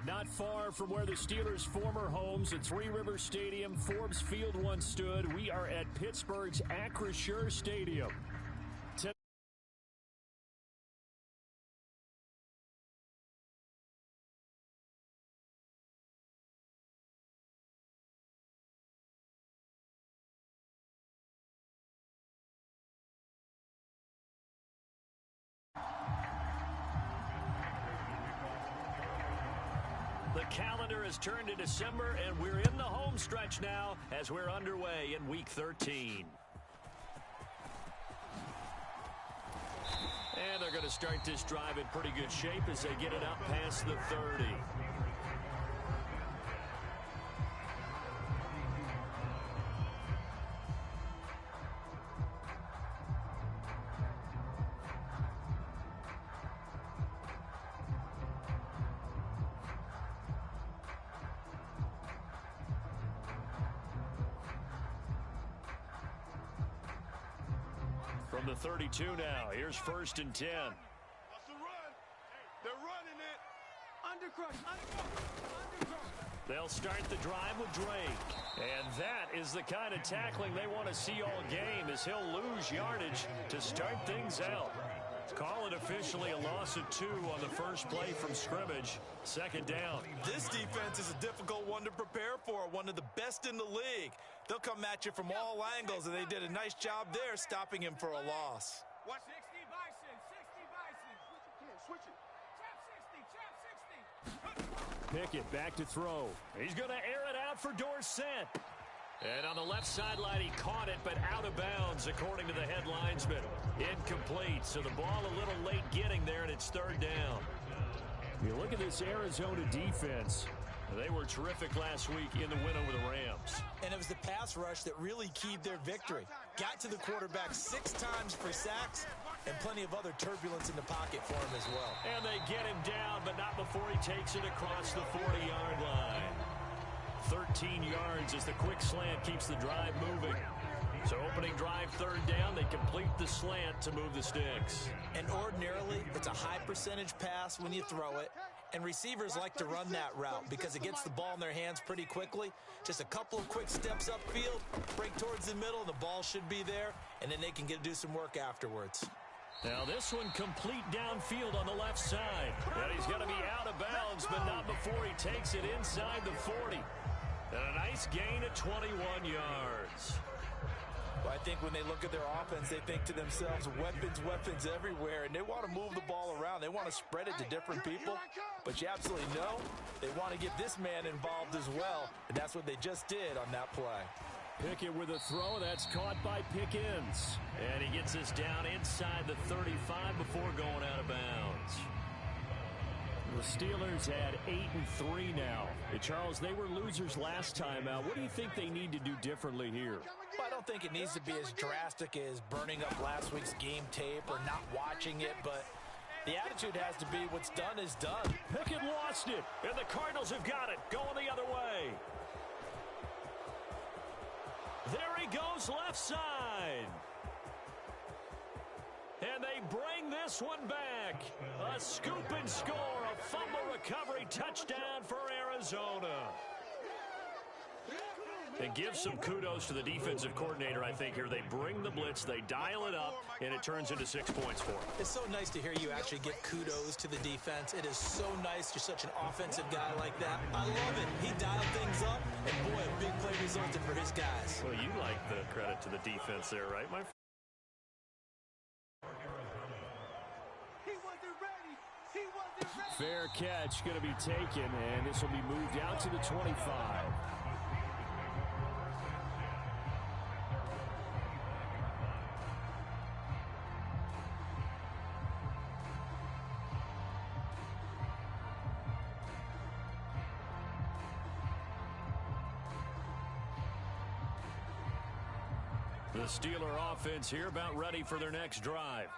But not far from where the Steelers' former homes at Three Rivers Stadium, Forbes Field once stood, we are at Pittsburgh's Acrisure Stadium. The calendar has turned to December, and we're in the home stretch now as we're underway in Week 13. And they're going to start this drive in pretty good shape as they get it up past the 30. From the 32 now, here's 1st and 10. What's the run? They're running it. Undercrush. They'll start the drive with Drake. And that is the kind of tackling they want to see all game, as he'll lose yardage to start things out. Call it officially a loss of 2 on the first play from scrimmage. 2nd down. This defense is a difficult one to prepare for, one of the best in the league. They'll come at you from all angles, and they did a nice job there stopping him for a loss. Watch 60 Bison. 60 Bison. Switch it. Trap 60. Trap 60. Pickett back to throw. He's going to air it out for Dorsett. And on the left sideline, he caught it, but out of bounds, according to the head linesman. Incomplete, so the ball a little late getting there, and it's 3rd down. You look at this Arizona defense. They were terrific last week in the win over the Rams. And it was the pass rush that really keyed their victory. Got to the quarterback 6 times for sacks, and plenty of other turbulence in the pocket for him as well. And they get him down, but not before he takes it across the 40-yard line. 13 yards as the quick slant keeps the drive moving. So opening drive 3rd down, they complete the slant to move the sticks. And ordinarily, it's a high percentage pass when you throw it. And receivers like to run that route because it gets the ball in their hands pretty quickly. Just a couple of quick steps upfield, break towards the middle, and the ball should be there. And then they can do some work afterwards. Now this one complete downfield on the left side. And he's going to be out of bounds, but not before he takes it inside the 40. And a nice gain of 21 yards. Well, I think when they look at their offense, they think to themselves, weapons everywhere, and they want to move the ball around. They want to spread it to different people, but you absolutely know they want to get this man involved as well, and that's what they just did on that play. Pickett with a throw. That's caught by Pickens. And he gets this down inside the 35 before going out of bounds. The Steelers had 8-3 now. Hey, Charles, they were losers last time out. What do you think they need to do differently here? Well, I don't think it needs to be as drastic as burning up last week's game tape or not watching it, but the attitude has to be what's done is done. Pickett lost it, and the Cardinals have got it, going the other way. There he goes left side. And they bring this one back. A scoop and score, a fumble recovery touchdown for Arizona. And give some kudos to the defensive coordinator, I think, here. They bring the blitz, they dial it up, and it turns into 6 points for them. It's so nice to hear you actually give kudos to the defense. It is so nice. You're such an offensive guy like that. I love it. He dialed things up, and boy, a big play resulted for his guys. Well, you like the credit to the defense there, right, my friend? Fair catch going to be taken, and this will be moved out to the 25. The Steeler offense here about ready for their next drive.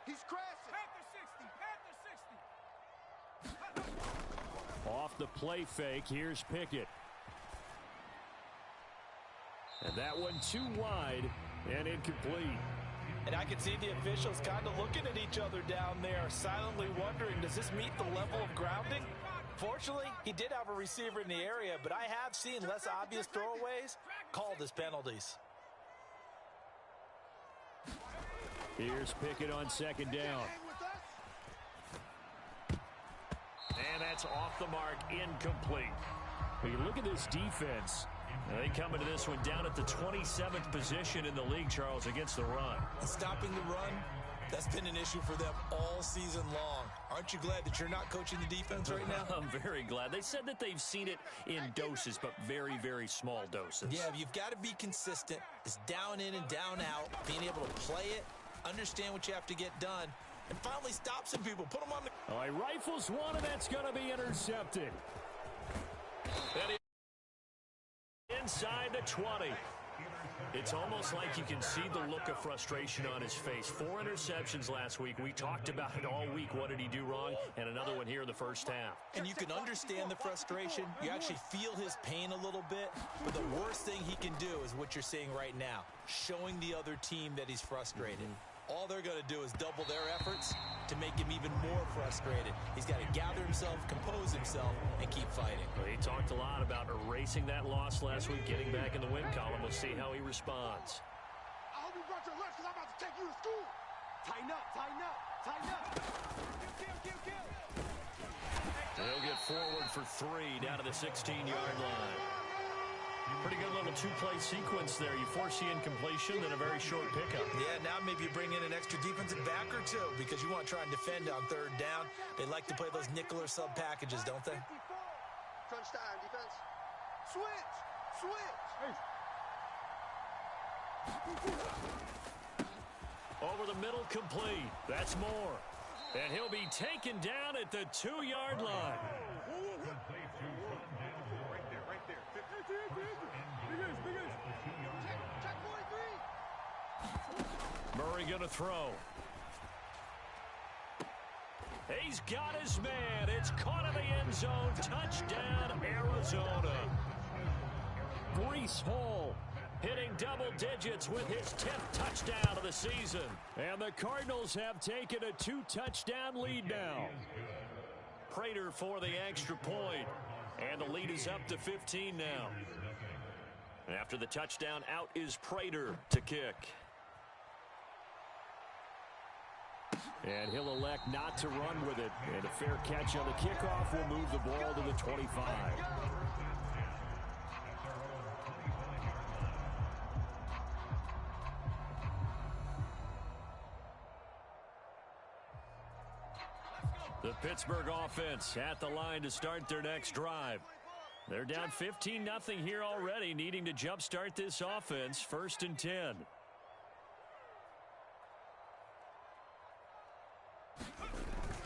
He's crashing. Panther 60. Off the play fake, here's Pickett. And that one too wide and incomplete. And I can see the officials kind of looking at each other down there, silently wondering, does this meet the level of grounding? Fortunately, he did have a receiver in the area, but I have seen less obvious throwaways called as penalties. Here's Pickett on second down. And that's off the mark, incomplete. When you look at this defense, they come into this one down at the 27th position in the league, Charles, against the run. Stopping the run, that's been an issue for them all season long. Aren't you glad that you're not coaching the defense right now? I'm very glad. They said that they've seen it in doses, but very, very small doses. Yeah, you've got to be consistent. It's down in and down out, being able to play it, understand what you have to get done, and finally stop some people. Put them on the... Oh, he rifles one, and that's going to be intercepted. Inside the 20. It's almost like you can see the look of frustration on his face. 4 interceptions last week. We talked about it all week. What did he do wrong? And another one here in the first half. And you can understand the frustration. You actually feel his pain a little bit. But the worst thing he can do is what you're seeing right now, showing the other team that he's frustrated. All they're going to do is double their efforts to make him even more frustrated. He's got to gather himself, compose himself, and keep fighting. Well, he talked a lot about erasing that loss last week, getting back in the win column. We'll see how he responds. I hope you brought your lunch because I'm about to take you to school. Tighten up, tighten up, tighten up. Kill. They'll get forward for 3 down to the 16-yard line. Pretty good little two-play sequence there. You force the incompletion, then a very short pickup. Yeah, now maybe you bring in an extra defensive back or two because you want to try and defend on third down. They like to play those nickel or sub packages, don't they? Crunch time, defense. Switch. Over the middle, complete. That's more. And he'll be taken down at the 2-yard line. Murray going to throw. He's got his man. It's caught in the end zone. Touchdown, Arizona. Breece Hall hitting double digits with his 10th touchdown of the season. And the Cardinals have taken a 2-touchdown lead now. Prater for the extra point. And the lead is up to 15 now. After the touchdown, out is Prater to kick. And he'll elect not to run with it. And a fair catch on the kickoff will move the ball to the 25. The Pittsburgh offense at the line to start their next drive. They're down 15-0 here already, needing to jumpstart this offense. 1st and 10.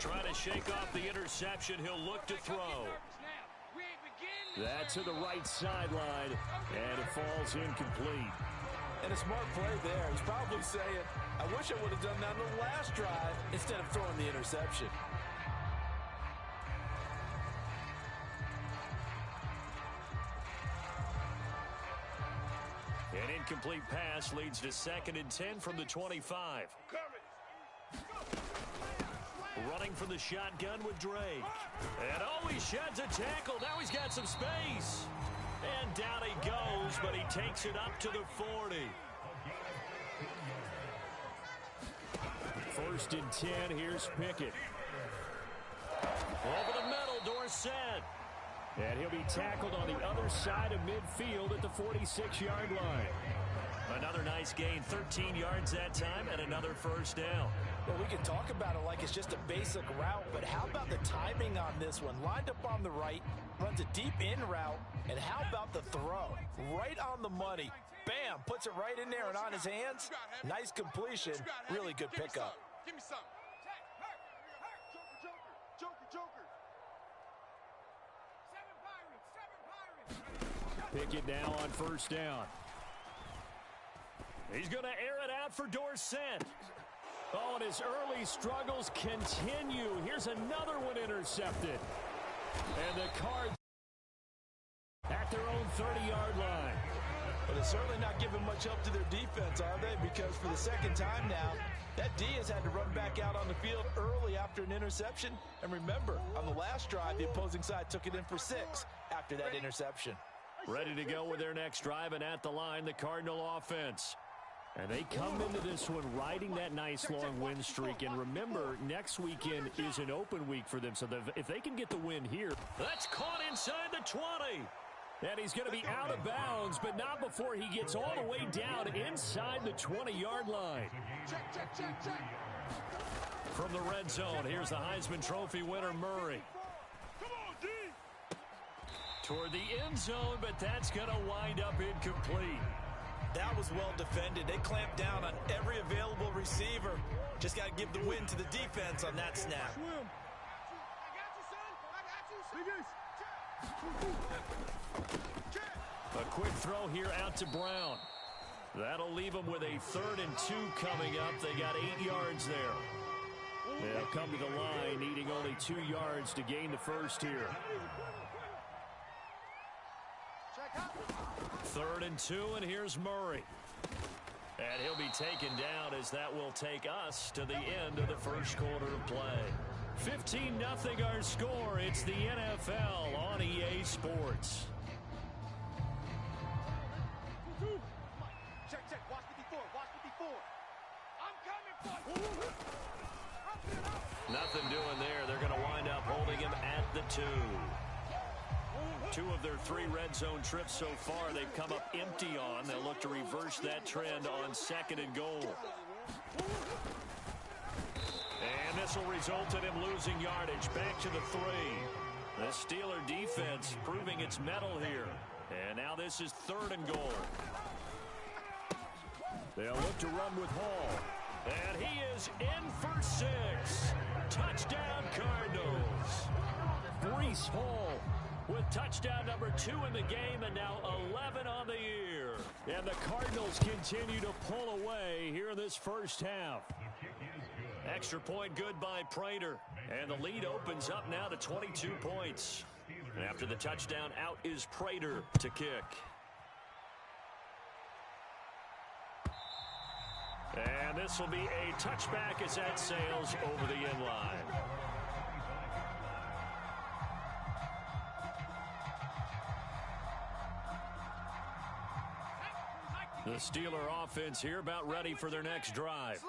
Trying to shake off the interception. He'll look to throw. That's to the right sideline, and it falls incomplete. And a smart play there. He's probably saying, I wish I would have done that on the last drive instead of throwing the interception. An incomplete pass leads to 2nd and 10 from the 25. Running from the shotgun with Drake. And oh, he sheds a tackle. Now he's got some space. And down he goes, but he takes it up to the 40. 1st and 10. Here's Pickett. Over the middle, Dorsett. And he'll be tackled on the other side of midfield at the 46-yard line. Another nice gain, 13 yards that time, and another 1st down. Well, we can talk about it like it's just a basic route, but how about the timing on this one? Lined up on the right, runs a deep in route, and how about the throw? Right on the money. Bam, puts it right in there and on his hands. Nice completion, really good pickup. Give me some. Joker. Pickett now on 1st down. He's going to air it out for Dorsett. Oh, and his early struggles continue. Here's another one intercepted. And the Cards at their own 30-yard line. But it's certainly not giving much help to their defense, are they? Because for the second time now, that D has had to run back out on the field early after an interception. And remember, on the last drive, the opposing side took it in for 6 after that interception. Ready to go with their next drive, and at the line, the Cardinal offense. And they come into this one riding that nice long win streak. And remember, next weekend is an open week for them. So if they can get the win here. That's caught inside the 20. And he's going to be out of bounds, but not before he gets all the way down inside the 20-yard line. Check. From the red zone, here's the Heisman Trophy winner, Murray. Come on, D. Toward the end zone, but that's going to wind up incomplete. That was well defended. They clamped down on every available receiver. Just got to give the win to the defense on that snap. A quick throw here out to Brown. That'll leave them with a 3rd and 2 coming up. They got 8 yards there. They'll come to the line, needing only 2 yards to gain the first here. 3rd and 2, and here's Murray. And he'll be taken down as that will take us to the end of the first quarter of play. 15-0 our score. It's the NFL on EA Sports. Check. Watch 54. I'm coming for you. Nothing doing there. They're going to wind up holding him at the 2. 2 of their 3 red zone trips so far they've come up empty on. They'll look to reverse that trend on 2nd and goal. And this will result in him losing yardage back to the 3. The Steeler defense proving its mettle here. And now this is 3rd and goal. They'll look to run with Hall. And he is in for 6. Touchdown Cardinals. Breece Hall with touchdown number 2 in the game, and now 11 on the year. And the Cardinals continue to pull away here in this first half. Extra point good by Prater. And the lead opens up now to 22 points. And after the touchdown, out is Prater to kick. And this will be a touchback as that sails over the end line. The Steeler offense here about ready for their next drive.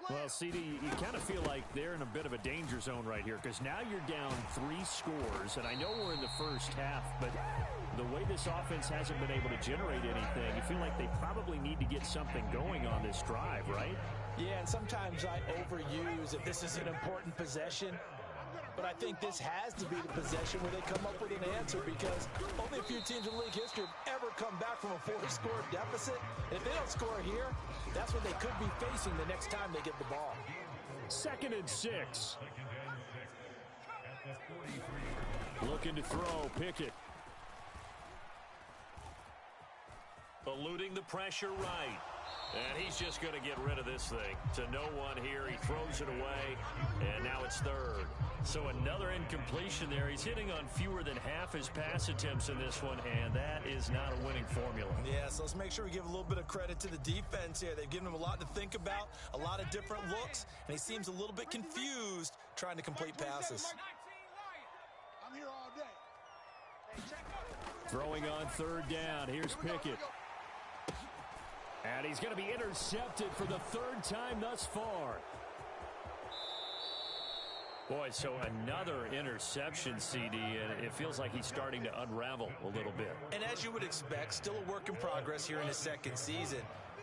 Well, CD, you kind of feel like they're in a bit of a danger zone right here because now you're down 3 scores, and I know we're in the first half, but the way this offense hasn't been able to generate anything, you feel like they probably need to get something going on this drive, right? Yeah, and sometimes I overuse if this is an important possession. But I think this has to be the possession where they come up with an answer because only a few teams in league history have ever come back from a 4-score deficit. And if they don't score here, that's what they could be facing the next time they get the ball. 2nd and 6. Looking to throw, Pickett. Eluding the pressure right. And he's just going to get rid of this thing. To no one here. He throws it away. And now it's 3rd. So another incompletion there. He's hitting on fewer than half his pass attempts in this one. And that is not a winning formula. Yeah, so let's make sure we give a little bit of credit to the defense here. They've given him a lot to think about. A lot of different looks. And he seems a little bit confused trying to complete passes. I'm here all day. Throwing on 3rd down. Here's Pickett. And he's going to be intercepted for the 3rd time thus far. Boy, so another interception, CD, and it feels like he's starting to unravel a little bit. And as you would expect, still a work in progress here in his 2nd season.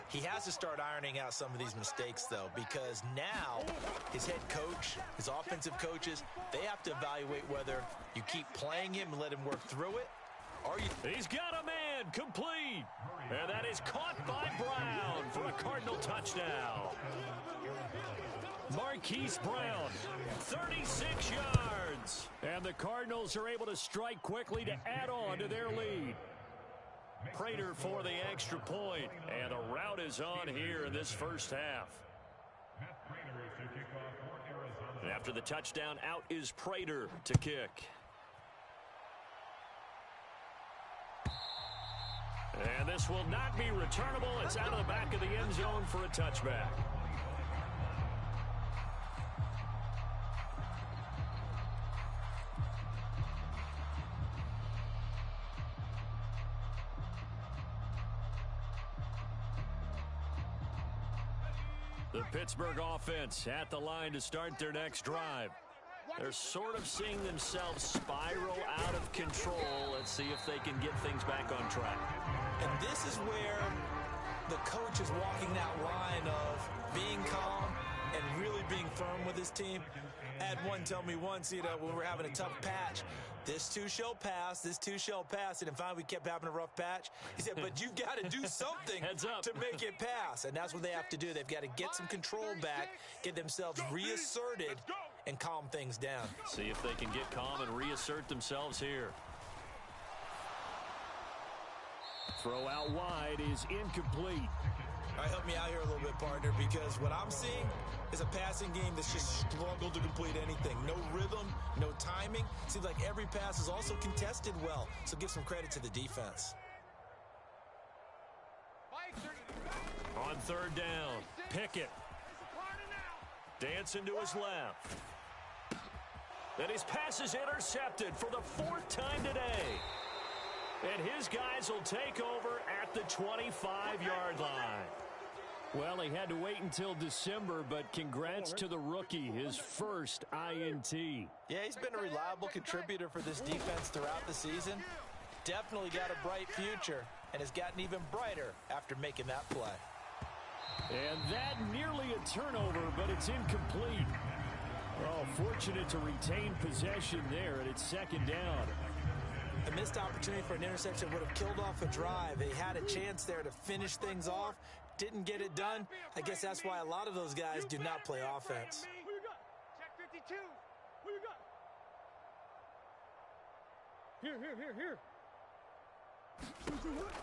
He has to start ironing out some of these mistakes, though, because now his head coach, his offensive coaches, they have to evaluate whether you keep playing him and let him work through it. He's got a man, complete. And that is caught by Brown for a Cardinal touchdown. Marquise Brown, 36 yards. And the Cardinals are able to strike quickly to add on to their lead. Prater for the extra point. And the rout is on here in this first half. And after the touchdown, out is Prater to kick. And this will not be returnable. It's out of the back of the end zone for a touchback. The Pittsburgh offense at the line to start their next drive. They're sort of seeing themselves spiral out of control. Let's see if they can get things back on track. And this is where the coach is walking that line of being calm and really being firm with his team. I had one tell me once, when we were having a tough patch, this too shall pass, this too shall pass. And finally we kept having a rough patch. He said, but you've got to do something to make it pass. And that's what they have to do. They've got to get some control back, get themselves reasserted, and calm things down. See if they can get calm and reassert themselves here. Throw out wide is incomplete. All right, help me out here a little bit, partner, because what I'm seeing is a passing game that's just struggled to complete anything. No rhythm, no timing. Seems like every pass is also contested well, so give some credit to the defense. On third down, Pickett. Dancing to his left. And his pass is intercepted for the fourth time today. And his guys will take over at the 25-yard line. Well, he had to wait until December, but congrats to the rookie, his first INT. Yeah, he's been a reliable contributor for this defense throughout the season. Definitely got a bright future and has gotten even brighter after making that play. And that nearly a turnover, but it's incomplete. Oh, fortunate to retain possession there, and it's second down. The missed opportunity for an interception would have killed off a drive. They had a chance there to finish things off. Didn't get it done. I guess that's why a lot of those guys do not play offense. Who you got? Check 52. Who you got? Here.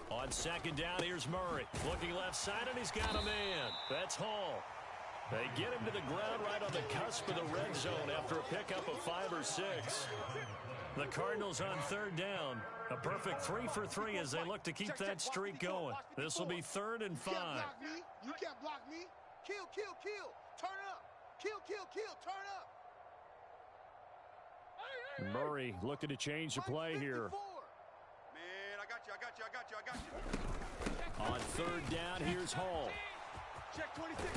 On second down, here's Murray. Looking left side, and he's got a man. That's Hall. They get him to the ground right on the cusp of the red zone after a pickup of 5 or 6. The Cardinals on third down. A perfect 3 for 3 as they look to keep that streak going. This will be 3rd and 5. You can't block me. Kill. Turn up. Kill. Turn up. Murray looking to change the play here. Man, I got you. On third down, here's Hall. Check 26.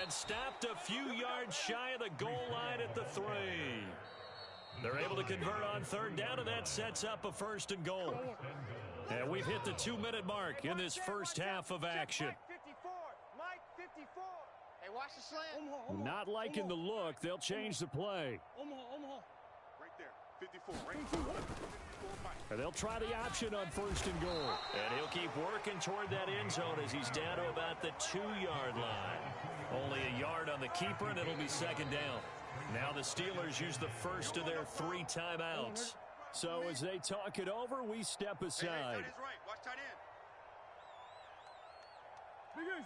And stopped a few yards shy of the goal line at the 3. They're able to convert on third down, and that sets up a 1st and goal. And we've hit the 2-minute mark in this first half of action. Mike 54. Hey, watch the slant. Not liking the look. They'll change the play. Omaha. Right there. 54. Right. And they'll try the option on 1st and goal. And he'll keep working toward that end zone as he's down to about the 2-yard line. Only a yard on the keeper, and it'll be second down. Now the Steelers use the first of their 3 timeouts. So as they talk it over, we step aside. Hey, tight end's right. Watch tight end.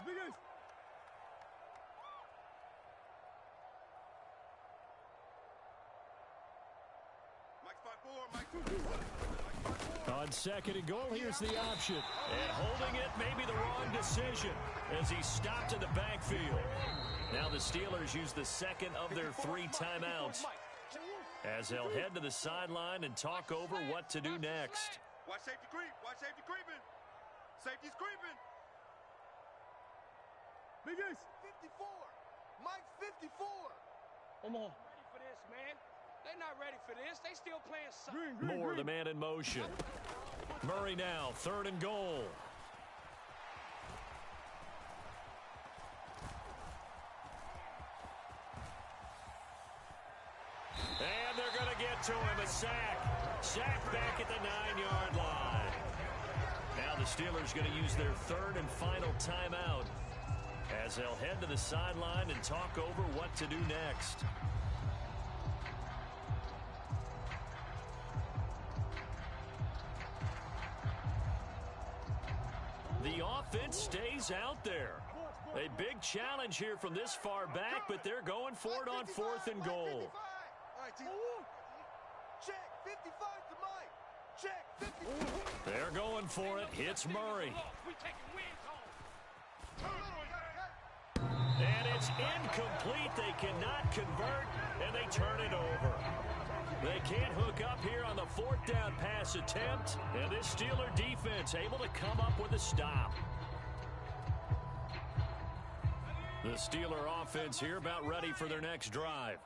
Big ace. On second and goal, here's the option. And holding it may be the wrong decision as he stopped in the backfield. Now the Steelers use the second of their 3 timeouts as they'll head to the sideline and talk over what to do next. Watch safety creep. Safety's creeping. Big Ace. 54. Mike 54. Omaha. Ready for this, man. They're not ready for this. They still playing More the man in motion. Murray now, 3rd and goal. And they're going to get to him. A sack. Sack back at the 9-yard line. Now the Steelers going to use their 3rd and final timeout as they'll head to the sideline and talk over what to do next. The offense stays out there. A big challenge here from this far back, but they're going for it on 4th and goal. All right, team. Check 55 to Mike. They're going for it. It's Murray. And it's incomplete. They cannot convert, and they turn it over. They can't hook up here on the fourth down pass attempt, and this Steeler defense able to come up with a stop. The Steeler offense here about ready for their next drive.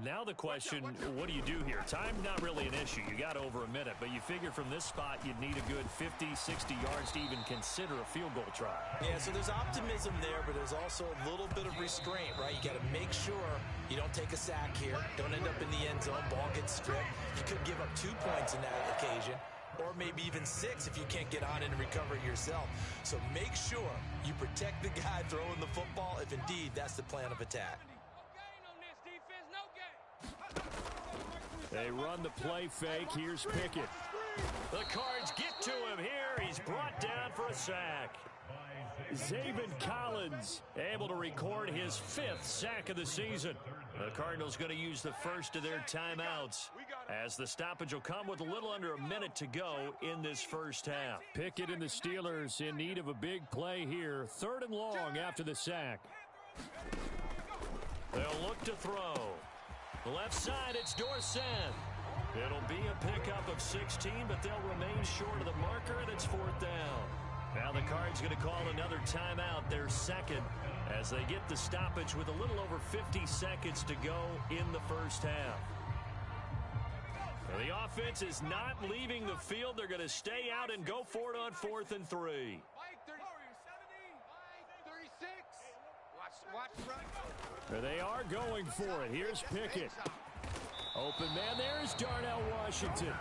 Now the question, what do you do here? Time not really an issue. You got over a minute, but you figure from this spot you'd need a good 50, 60 yards to even consider a field goal try. Yeah, so there's optimism there, but there's also a little bit of restraint, right? You got to make sure you don't take a sack here. Don't end up in the end zone. Ball gets stripped. You could give up 2 points in that occasion, or maybe even 6 if you can't get on it and recover it yourself. So make sure you protect the guy throwing the football if indeed that's the plan of attack. They run the play fake. Here's Pickett. The Cards get to him here. He's brought down for a sack. Zaven Collins able to record his 5th sack of the season. The Cardinals going to use the first of their timeouts as the stoppage will come with a little under a minute to go in this first half. Pickett and the Steelers in need of a big play here. 3rd and long after the sack. They'll look to throw. Left side, it's Dorsett. It'll be a pickup of 16, but they'll remain short of the marker, and it's 4th down. Now the Cards going to call another timeout, their second, as they get the stoppage with a little over 50 seconds to go in the first half. Now the offense is not leaving the field. They're going to stay out and go for it on 4th and 3. There they are going for it. Here's Pickett. Open man, there's Darnell Washington.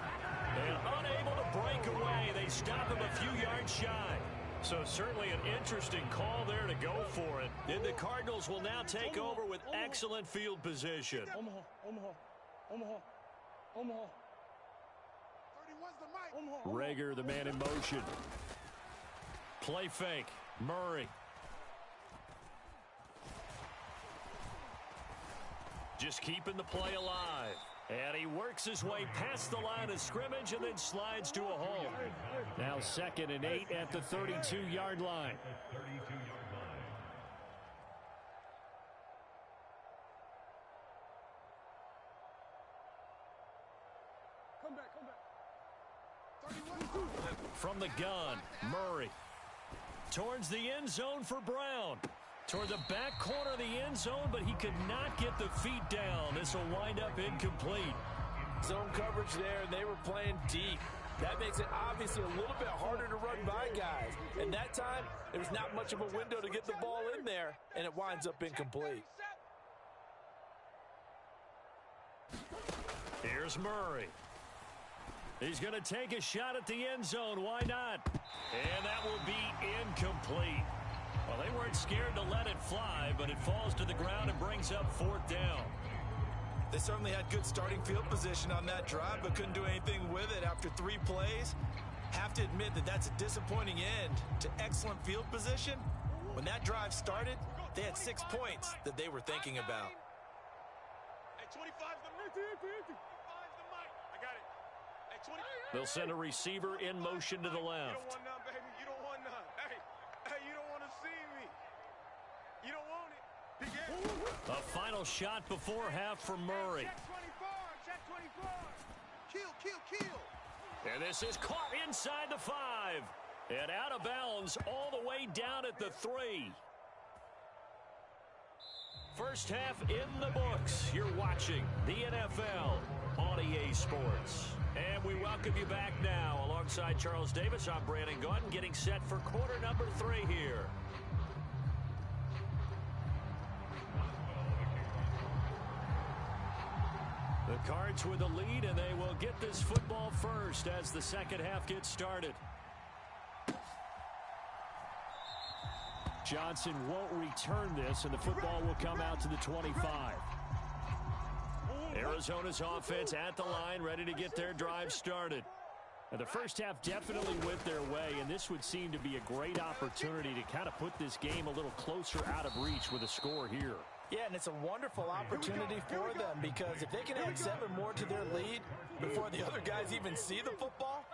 And unable to break away. They stop him a few yards shy. So certainly an interesting call there to go for it. And the Cardinals will now take over with excellent field position. Rager, the man in motion. Play fake. Murray. Just keeping the play alive. And he works his way past the line of scrimmage and then slides to a hole. Now 2nd and 8 at the 32-yard line. From the gun, Murray. Towards the end zone for Brown. Toward the back corner of the end zone, but he could not get the feet down. This will wind up incomplete. Zone coverage there, and they were playing deep. That makes it obviously a little bit harder to run by guys. And that time, there was not much of a window to get the ball in there, and it winds up incomplete. Here's Murray. He's going to take a shot at the end zone. Why not? And that will be incomplete. Well, they weren't scared to let it fly, but it falls to the ground and brings up 4th down. They certainly had good starting field position on that drive, but couldn't do anything with it after 3 plays. Have to admit that that's a disappointing end to excellent field position. When that drive started, they had 6 points that they were thinking about. Hey, 25's the mic. I got it. Hey, 20. They'll send a receiver in motion to the left. You don't want none, baby. You don't want none. Hey, you don't want to see me. You don't want it. A final shot before half for Murray. Check 24. Kill. And this is caught inside the 5. And out of bounds all the way down at the 3. First half in the books. You're watching the NFL on EA Sports. And we welcome you back now. Alongside Charles Davis, I'm Brandon Gaudin, getting set for quarter number 3 here. The Cards with the lead, and they will get this football first as the second half gets started. Johnson won't return this, and the football will come out to the 25. Arizona's offense at the line, ready to get their drive started. Now, the first half definitely went their way, and this would seem to be a great opportunity to kind of put this game a little closer out of reach with a score here. Yeah, and it's a wonderful opportunity for them because if they can add 7 more to their lead before the other guys even see the football,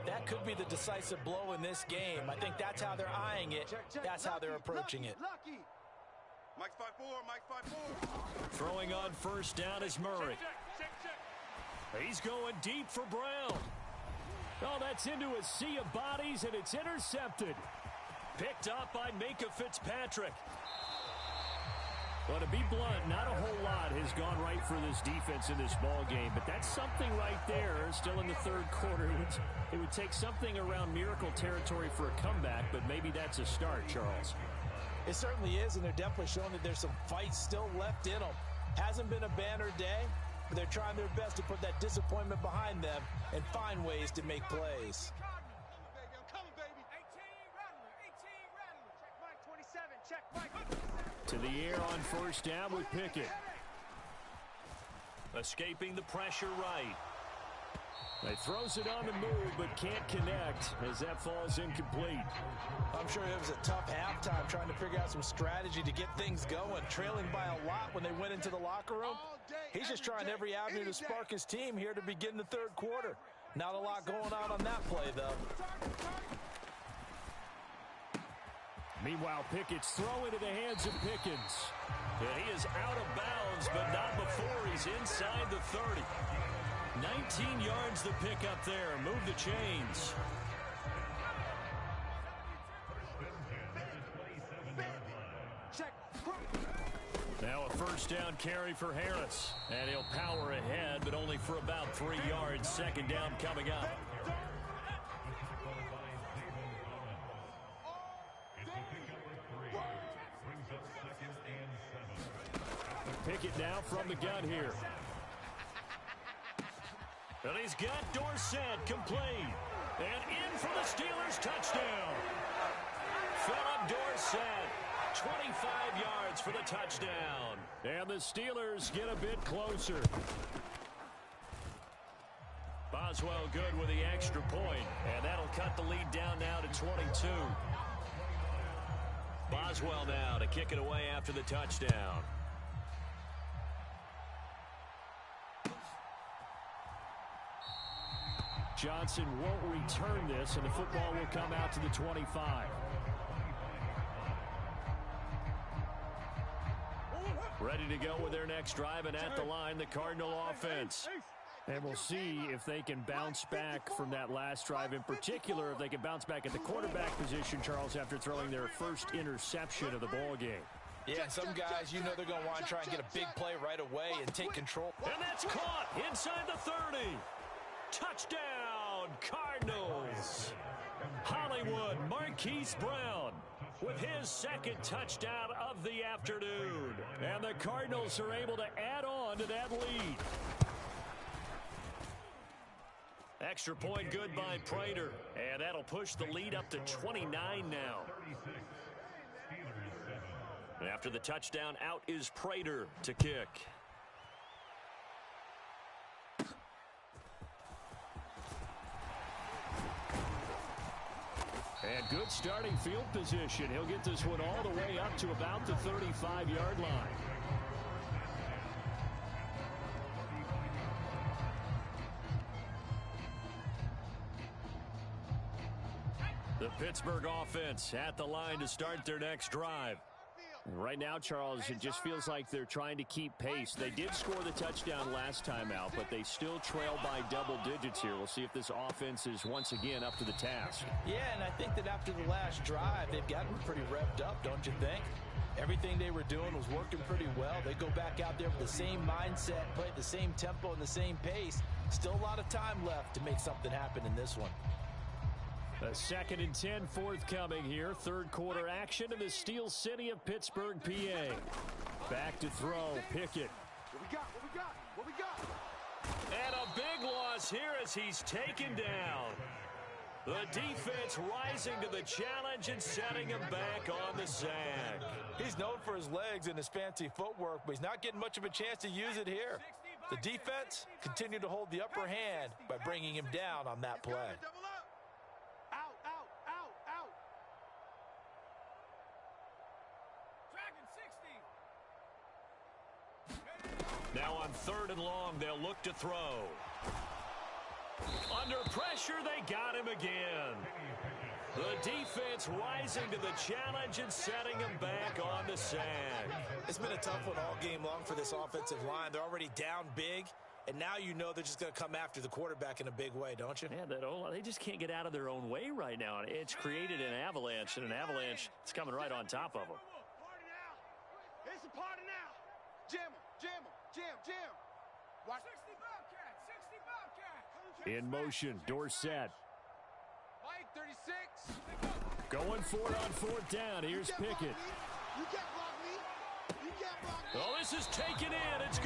that could be the decisive blow in this game. I think that's how they're eyeing it. That's how they're approaching it. Mike's 5-4, Mike's 5-4. Throwing on first down is Murray. He's going deep for Brown. Oh, that's into a sea of bodies, and it's intercepted. Picked up by Micah Fitzpatrick. Well, to be blunt, not a whole lot has gone right for this defense in this ball game, but that's something right there. Still in the third quarter, it would take something around miracle territory for a comeback, but maybe that's a start, Charles. It certainly is, and they're definitely showing that there's some fight still left in them. Hasn't been a banner day, but they're trying their best to put that disappointment behind them and find ways to make plays. To the air on first down with Pickett. Escaping the pressure right. He throws it on the move but can't connect as that falls incomplete. I'm sure it was a tough halftime trying to figure out some strategy to get things going. Trailing by a lot when they went into the locker room. He's just trying every avenue to spark his team here to begin the third quarter. Not a lot going on that play, though. Meanwhile, Pickett's throw into the hands of Pickens. And he is out of bounds, but not before he's inside the 30. 19 yards the pick up there. Move the chains. Now a first down carry for Harris. And he'll power ahead, but only for about 3 yards. Second down coming up. Pickett now from the gun here. And he's got Dorsett complete. And in for the Steelers touchdown. Philip Dorsett, 25 yards for the touchdown. And the Steelers get a bit closer. Boswell good with the extra point. And that'll cut the lead down now to 22. Boswell now to kick it away after the touchdown. Johnson won't return this, and the football will come out to the 25. Ready to go with their next drive, and at the line, the Cardinal offense. And we'll see if they can bounce back from that last drive, in particular, if they can bounce back at the quarterback position, Charles, after throwing their first interception of the ball game. Yeah, and some guys, you know they're going to want to try and get a big play right away and take control. And that's caught inside the 30. Touchdown, Cardinals. Hollywood Marquise Brown with his second touchdown of the afternoon. And the Cardinals are able to add on to that lead. Extra point good by Prater. And that'll push the lead up to 29 now. After the touchdown, out is Prater to kick. And good starting field position. He'll get this one all the way up to about the 35-yard line. The Pittsburgh offense at the line to start their next drive. Right now, Charles, it just feels like they're trying to keep pace. They did score the touchdown last time out, but they still trail by double digits here. We'll see if this offense is once again up to the task. Yeah, and I think that after the last drive, they've gotten pretty revved up, don't you think? Everything they were doing was working pretty well. They go back out there with the same mindset, play at the same tempo and the same pace. Still a lot of time left to make something happen in this one. A 2nd and 10 forthcoming here. Third quarter action in the Steel City of Pittsburgh, PA. Back to throw, Pickett. What we got? What we got? What we got? And a big loss here as he's taken down. The defense rising to the challenge and setting him back on the sack. He's known for his legs and his fancy footwork, but he's not getting much of a chance to use it here. The defense continued to hold the upper hand by bringing him down on that play. Now on 3rd and long, they'll look to throw. Under pressure, they got him again. The defense rising to the challenge and setting him back on the sack. It's been a tough one all game long for this offensive line. They're already down big, and now you know they're just going to come after the quarterback in a big way, don't you? Yeah, they just can't get out of their own way right now. It's created an avalanche, and an avalanche is coming right on top of them. Party now. It's a party now. Jam him, jam him, jam. Watch. 60 Bobcat. In motion, Dorsett. Mike, 36. Going for it on 4th down. Here's Pickett. You can't block me. You can't block me. Oh, this is taken in. It's